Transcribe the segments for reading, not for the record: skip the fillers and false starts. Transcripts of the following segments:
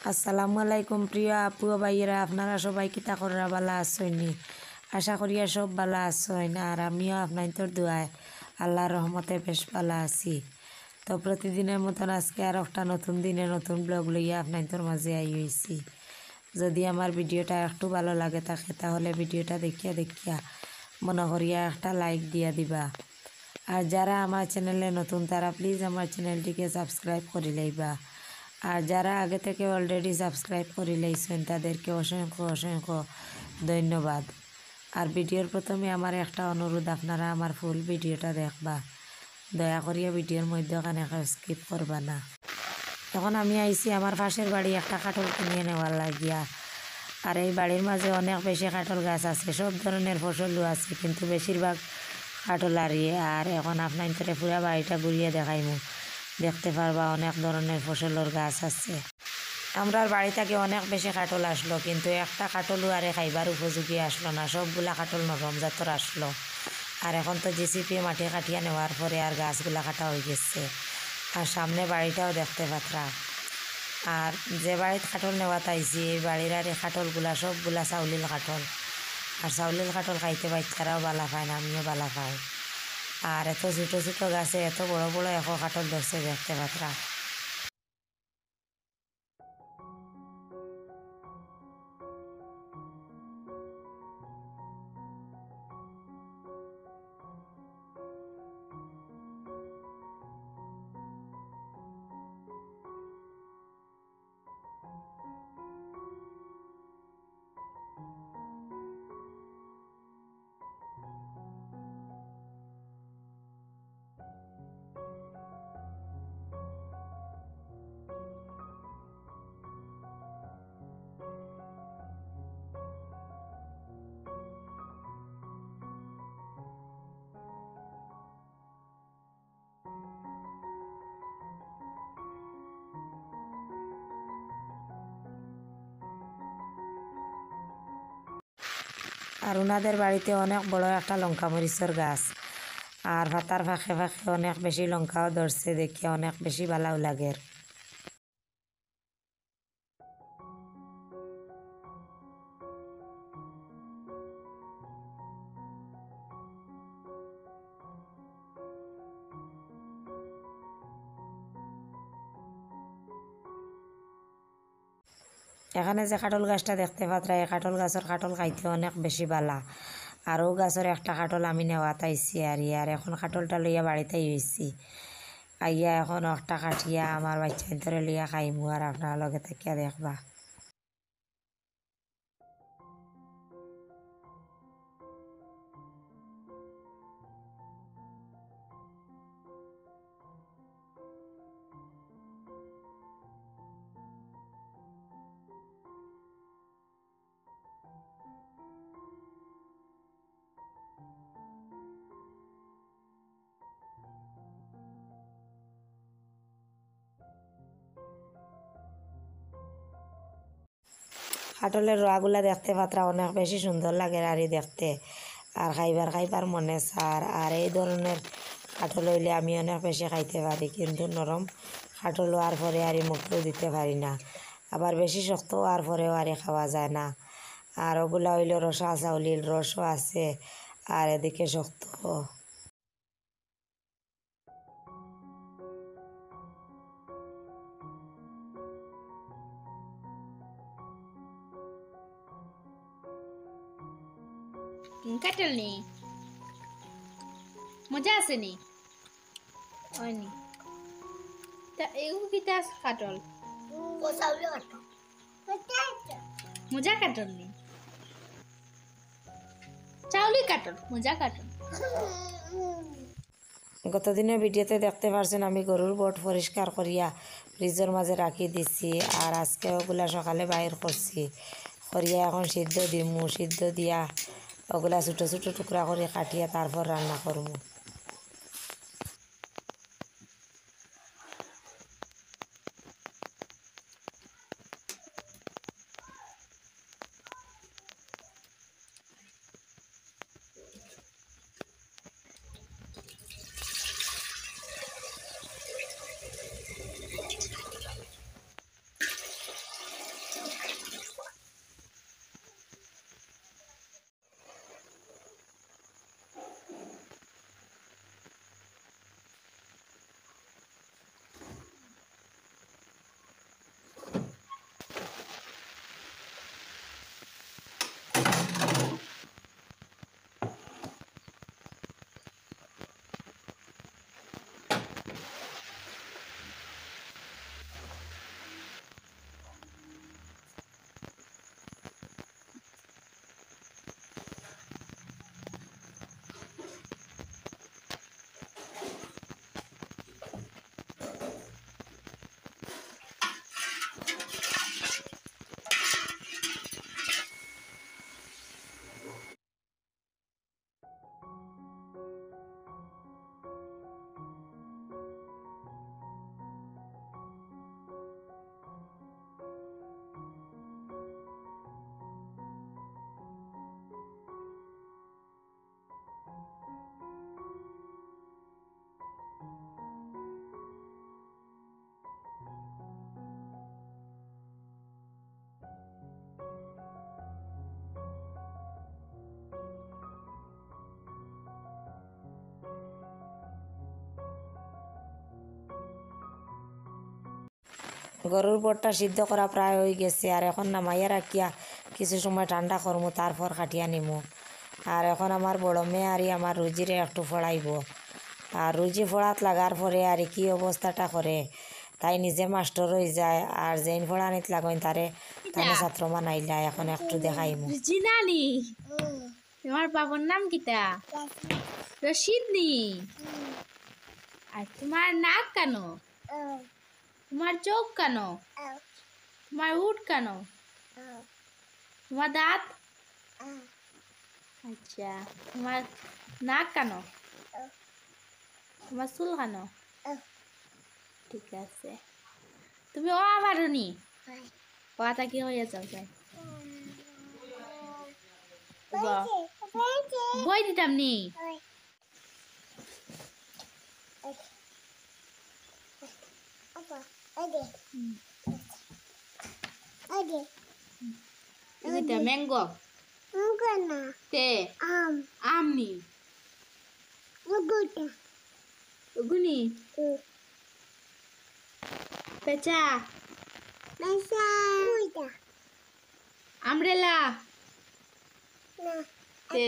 আসসালামু আলাইকুম প্রিয় আপু ও ভাইয়েরা, আপনারা সবাই কিতা করা ভালো আছেননি? আশা করিয়া সব ভালো আছেন, আর আমিও আপনাদের দোয়ায় আল্লাহর রহমতে বেশ ভালো আছি। তো প্রতিদিনের মতন আজকে আর একটা নতুন দিনে নতুন ব্লগ লইয়া আপনাদের মাঝে আই হয়েছি। যদি আমার ভিডিওটা একটু ভালো লাগে থাকে তাহলে ভিডিওটা দেখিয়া দেখিয়া মনে করিয়া একটা লাইক দিয়া দিবা। আর যারা আমার চ্যানেলে নতুন তারা প্লিজ আমার চ্যানেলটিকে সাবস্ক্রাইব করে লইবা। আর যারা আগে থেকে অলরেডি সাবস্ক্রাইব করে লইছেন তাদেরকে অসংখ্য অসংখ্য ধন্যবাদ। আর ভিডিওর প্রথমে আমার একটা অনুরোধ, আপনারা আমার ফুল ভিডিওটা দেখবা, দয়া করিয়া ভিডিওর মধ্যখানে স্কিপ করবা না। এখন আমি আইছি আমার পাশের বাড়ি একটা কাঠল কিনে নেওয়ার লাগিয়া। আর এই বাড়ির মাঝে অনেক বেশি কাঠল গাছ আছে, সব ধরনের ফসলও আছে, কিন্তু বেশিরভাগ কাঠল আরিয়ে। আর এখন আপনার পুরা বাড়িটা ঘুরিয়ে দেখাইমু, দেখতে পারবা অনেক ধরনের ফসলের গাছ আছে। আমরার বাড়ি থেকে অনেক বেশি কাঠল আসলো, কিন্তু একটা কাঠলও আরে খাইবার উপযোগী আসলো না, সবগুলা কাঠল নরম জাতর আসলো। আর এখন তো জিসিপি মাটি কাটিয়া নেওয়ার পরে আর গাছগুলা কাটা হয়ে গেছে। আর সামনে বাড়িটাও দেখতে পাত্রা। আর যে বাড়িতে কাঠল নেওয়া তাইছি এই বাড়ির আর এই কাঠলগুলা সবগুলা চাউলিল কাঠল। আর চাউলিল কাঠল খাইতে বাচ্চারাও বালা পায় না, আমিও বালা পাই। আর এত ছোটো ছোটো গাছে এত বড় বড় এখন কাঠল ধরছে দেখতে পাত্রা। আর ওনাদের বাড়িতে অনেক বড় একটা লঙ্কা মরিচের গাছ। আর পাতার ফাঁকে ফাঁকে অনেক বেশি লঙ্কাও ধরছে, দেখে অনেক বেশি ভালো লাগে। এখানে যে কাঠল গাছটা দেখতে পাত্রা, এই কাঠল গাছের কাঠল খাইতে অনেক বেশি বালা। আর ও গাছের একটা কাঠল আমি নেওয়া তাইছি আর ইয়ার এখন কাঠলটা লইয়া বাড়িতেই হয়েছি। আইয়া এখন একটা কাঠিয়া আমার বাচ্চা ধরে লইয়া খাইমু, আর আপনার লগে থাকিয়া দেখবা। কাঠলের রোয়াগুলা দেখতে পাত্রা অনেক বেশি সুন্দর লাগে আর দেখতে। আর খাইবার মনে চার। আর এই ধরনের কাঠল হইলে আমি অনেক বেশি খাইতে পারি, কিন্তু নরম কাঠল হওয়ার পরে আর মুখেও দিতে পারি না। আবার বেশি শক্ত হওয়ার পরেও আর খাওয়া যায় না। আর ওগুলা হইলে রসা চাউলিল রসও আছে, আর এদিকে শক্ত। কাটল নি মজা আছে নি হয়নি তা এগু কিতা কাটল মজা কাটল নি চাউলি কাটল মজা কাটল। গতদিনের ভিডিওতে দেখতে পারছেন আমি গরুর বট পরিষ্কার করিয়া ফ্রিজের মাঝে রাখি দিছি। আর আজকে ওগুলা সকালে বাইর করছি করিয়া এখন সিদ্ধ দিমু, সিদ্ধ দিয়া ওগুলা ছোটো ছোটো টুকরা করে কাটিয়া তারপর রান্না করবো। গরুর বটটা সিদ্ধ করা প্রায় হয়ে গেছে আর এখন নামাইয়া রাখিয়া কিছু সময় ঠান্ডা করমু তারপর খাটিয়া নিমু। আর এখন আমার বড় মেয়ে আর আমার রুজিরে একটু ফড়াইব। আর রুজি ফড়াত লাগার পরে আর কি অবস্থাটা করে, তাই নিজে মাস্টার হয়ে যায় আর যেইন ফড়ানিত লাগাইন তারে তাহলে ছাত্র মানাইলা। এখন একটু দেখাইমু। জিনানি তোমার বাবার নাম কিতা? রশিদ নি। আর তোমার নাক কেন? তোমার চোখ কেন? তোমার উঠ কেন? তোমার দাঁত? আচ্ছা, তোমার নাক কেন? তোমার চুল কেন? ঠিক আছে। তুমি ও পারোনি? কথা কি হয়ে যাও যাই বই দিতাম নি। এটা ম্যাঙ্গো তে আম নি গুনি পেঁচা আমরেলা তে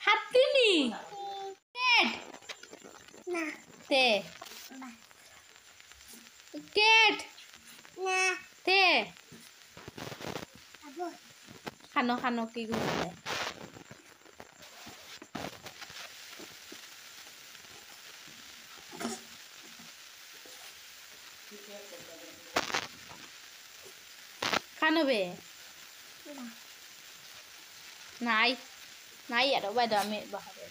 হাতি নি তে কেট তে খানো খানো কি গুলো খানো বে নাই নাই আর বাইরে আমি বাহারে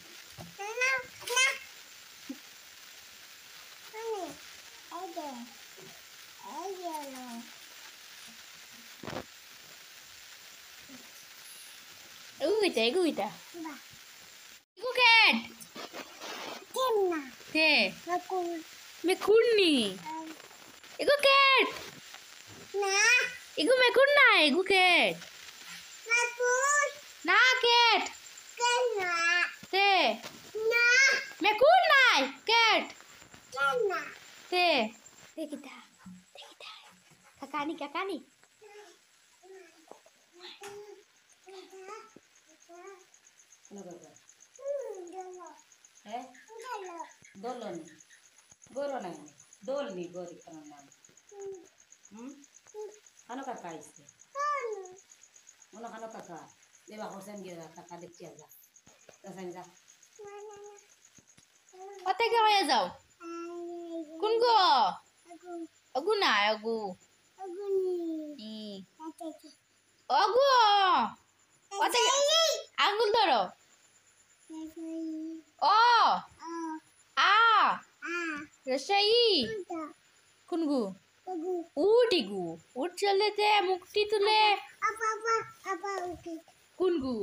Eguita, eguita. Eguket. Te. Mekurni. Eguket. Egu mekurna, eguket. Na ket. Te. Mekurna, ket. Te. Te kita. Te kita. Kakani, kakani. দোলনি গরো নাই দোলনি গরি কেন নাম খানো কাকা আইছে মনে খানো কাকা দেবা হোসেন গিয়ে কাকা দেখতে যা হোসেন যা Ote ke hoya যাও কোন গো আগু না আগু আগু ওতে আঙ্গুল ধরো ও আ রসাই কোন গু উটি গু উঠ চলেতে মুক্তি তুলে কোন গু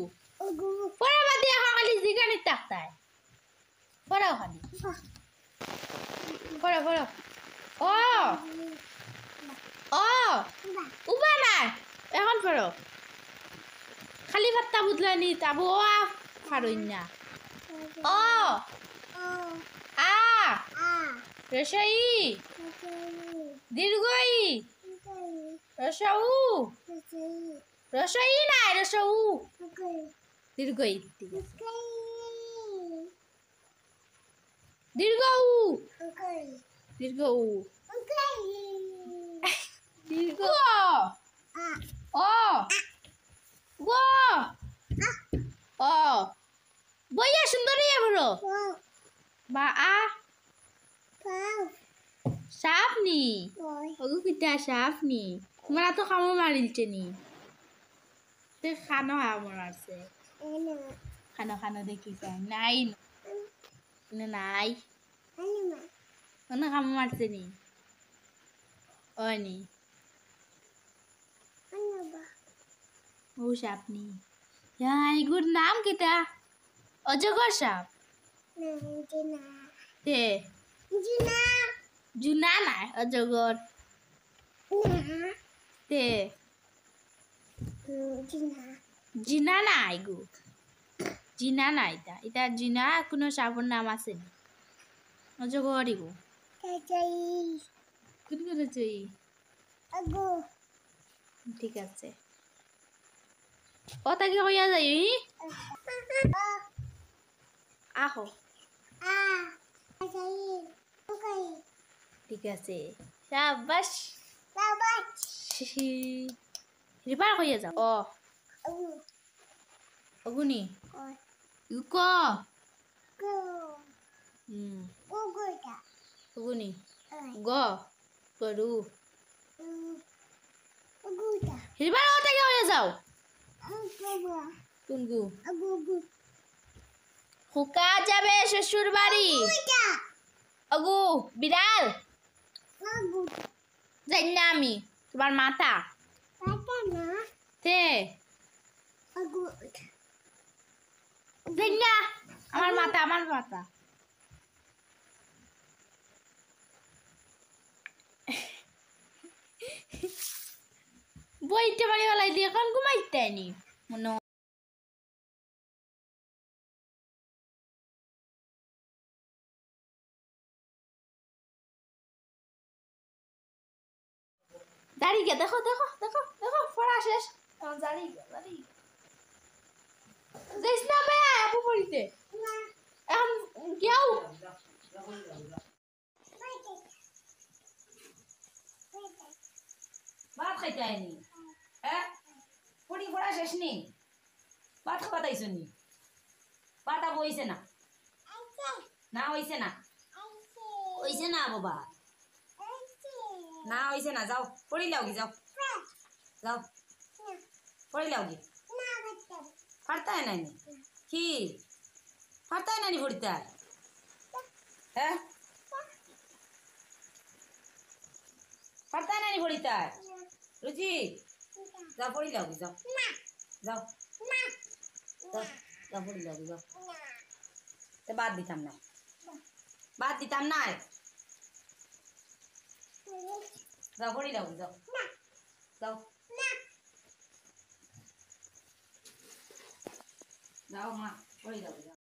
পড়া বাদ দিয়ে খালি জিগানি তাকতায় পড়াও খালি পড়ো পড়ো ও ও উবা না এখন পড়ো খালি পাত্তা বুদলানি তাবো পারইন না ও আ রসাই দীর্ঘই রসাউ রসাই নাই রসাউ দীর্ঘই দীর্ঘ উ দীর্ঘ উ দীর্ঘ ও গো ও বইয়া সুন্দরী বলো বা আ সাপ নি ওগু কিটা সাপ নি তোমার তো খামো মারিলছে নি তে খানো আমার আছে খানো খানো দেখি যাই নাই নাই মানে খামো মারছে নি ওই নি ও সাপ নি এগুর নাম কিটা অজগর সাপ তে জুনা নাই অজগর তে জিনা নাই গো জিনা নাই এটা জিনা কোনো সাপের নাম আছে অজগরই গো তুই ঠিক আছে কথা কি কইয়া যাই আহো ঠিক আছে শাবাশ রিপার কইয়া যাও ও অগুনি ক অগুনি গ গরু রিপার কথা কি কইয়া যাও কুনগু হুকা যাবে শ্বশুর বাড়ি অগু বিড়াল জানি না আমি তোমার মাথা তে জানি না আমার মাথা বইতে বাড়ি বেলায় দিয়ে এখন ঘুমাইতে নি মনে হয়। দাঁড়িয়ে দেখো পড়া শেষ এখন দাঁড়িয়ে যাইস না বে আপু পড়িতে এখন কেউ ভাত খাইতে আইনি হ্যাঁ পড়ি পড়া শেষ নি ভাত খাওয়া তাইছো নি ভাত আবো হইছে না না হইছে না বাবা না হইছে না যাও পড়ি লাও কি যাও পড়ি লাও কি পারতা হয় নানি কি পারতা হয় নানি পড়িতে হ্যাঁ পারতা হয় নানি পড়িতে রুচি যাও পড়ি লাও কি যাও পড়ি লাও কি যাও বাদ দিতাম না যাও পড়ি লাও কি যাও যাও মা পড়ি লাও কি যাও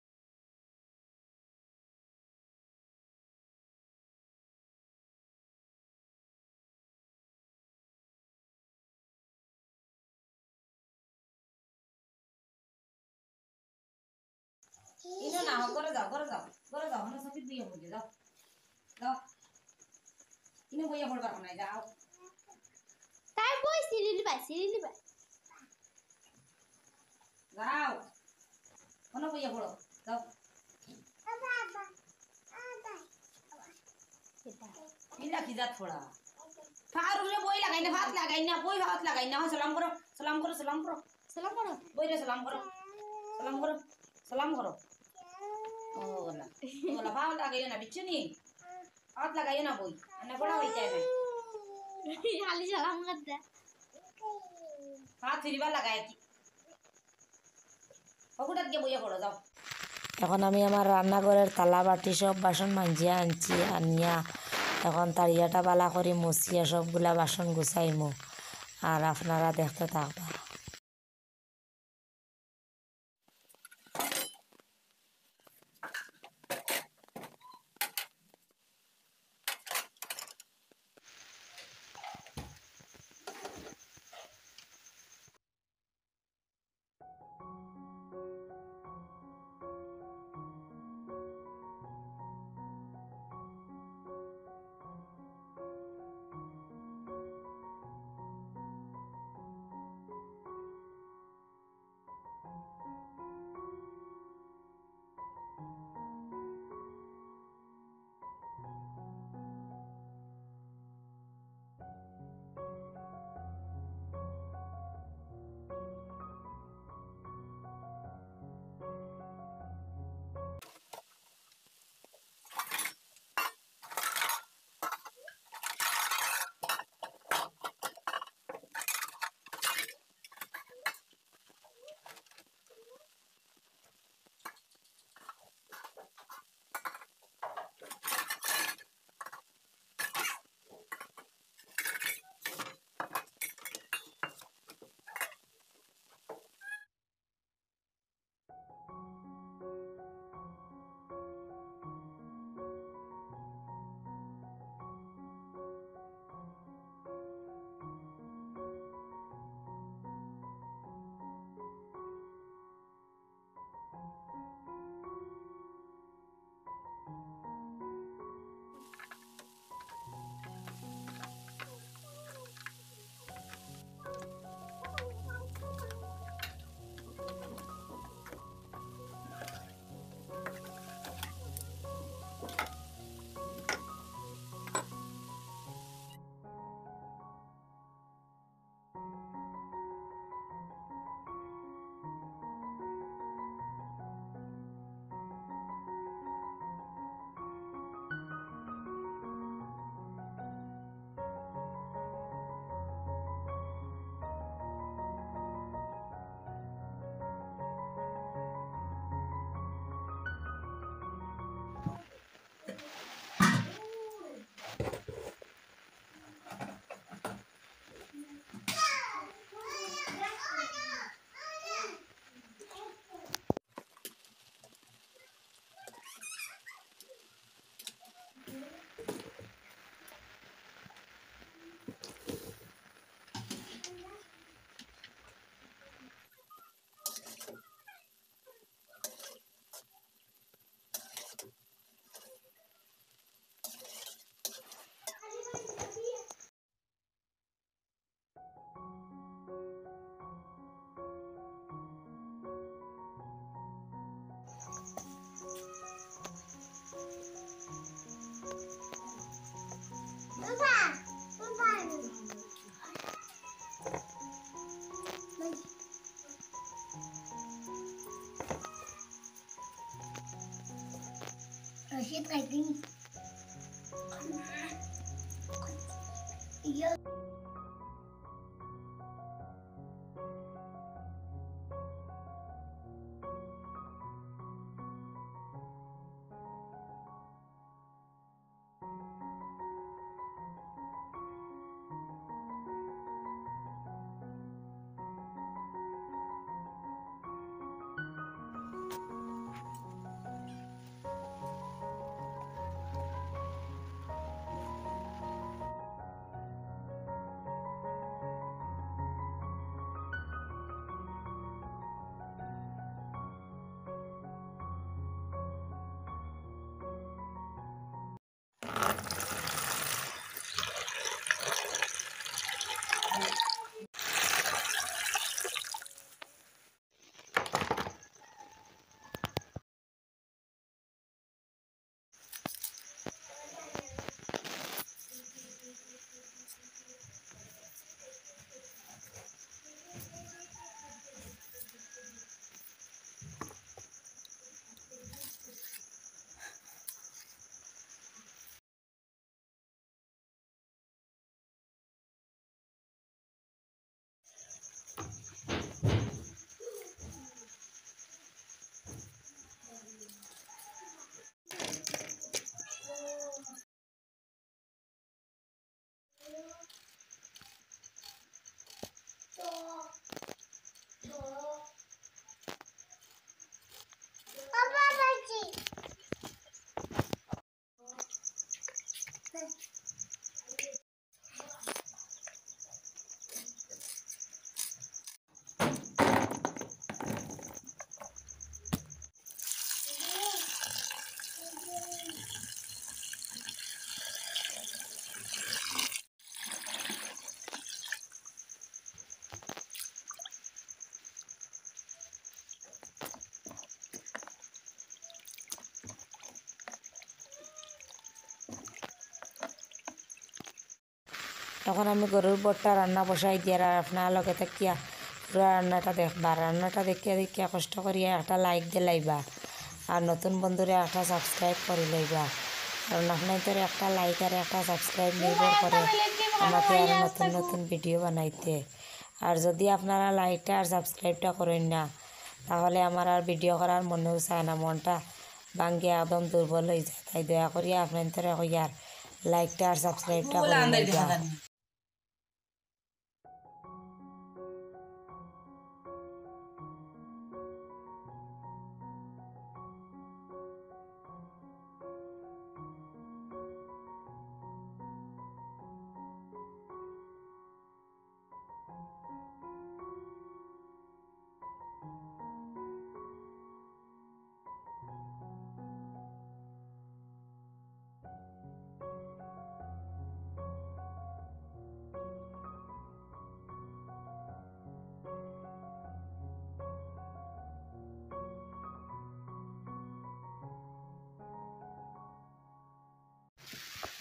ইনো না ঘরে যাও না সত্যি দিয়ে পড়ে যাও ইনো বইয়া পড়বার না যাও তাই বই সিরিলি বাই যাও কোনো বইয়া পড়ো যাও ইলা কি জাত পড়া ফারুলে বই লাগাই না ভাত লাগাই না বই ভাত লাগাই না সালাম করো বই রে সালাম করো ওলা ভাত লাগাই না বিচ্ছনি ভাত লাগাই না বই না পড়া হইতে না খালি সালাম করতে ভাত ফিরিবার লাগাই কি ওগুটাত গিয়ে বইয়া পড়ো যাও এখন আমি আমার রান্নাঘরের থালা বাটি সব বাসন মাঞ্জিয়া আনছি আনিয়া এখন তাড়িয়াটা বালা করে মুছিয়া সবগুলা বাসন গুছাইমু আর আপনারা দেখতে থাকবা। এখন আমি গরুর বটটা রান্না বসাই দিয়ে আর আপনার লগে থাকিয়া পুরো রান্নাটা দেখবা, রান্নাটা দেখিয়া দেখিয়া কষ্ট করিয়া একটা লাইক দিয়ে লাইবা আর নতুন বন্ধুরে একটা সাবস্ক্রাইব করে লইবা, কারণ আপনার তোর একটা লাইক আর একটা সাবস্ক্রাইব নির্ভর করে আমাকে আর নতুন নতুন ভিডিও বানাইতে। আর যদি আপনারা লাইকটা আর সাবস্ক্রাইবটা করেন না তাহলে আমার আর ভিডিও করার মনেও চায় না, মনটা ভাঙ্গে একদম দুর্বল হয়ে যায়। তাই দয়া করিয়া আপনার তোর হইয়ার লাইকটা আর সাবস্ক্রাইবটা করে লইবা।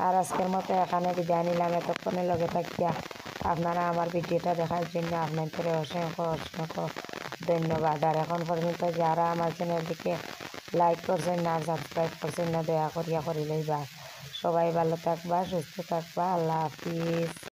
আর আজকের মতো এখানে বিদায় নিলাম। এতক্ষণে লগে থাকিয়া আপনারা আমার ভিডিওটা দেখার জন্য আপনাদের অসংখ্য অসংখ্য ধন্যবাদ। আর এখন পর্যন্ত যারা আমার চ্যানেলটিকে লাইক করছেন না, সাবস্ক্রাইব করছেন না, দয়া করিয়া করে লইবা। সবাই ভালো থাকবা, সুস্থ থাকবা। আল্লাহ হাফিজ।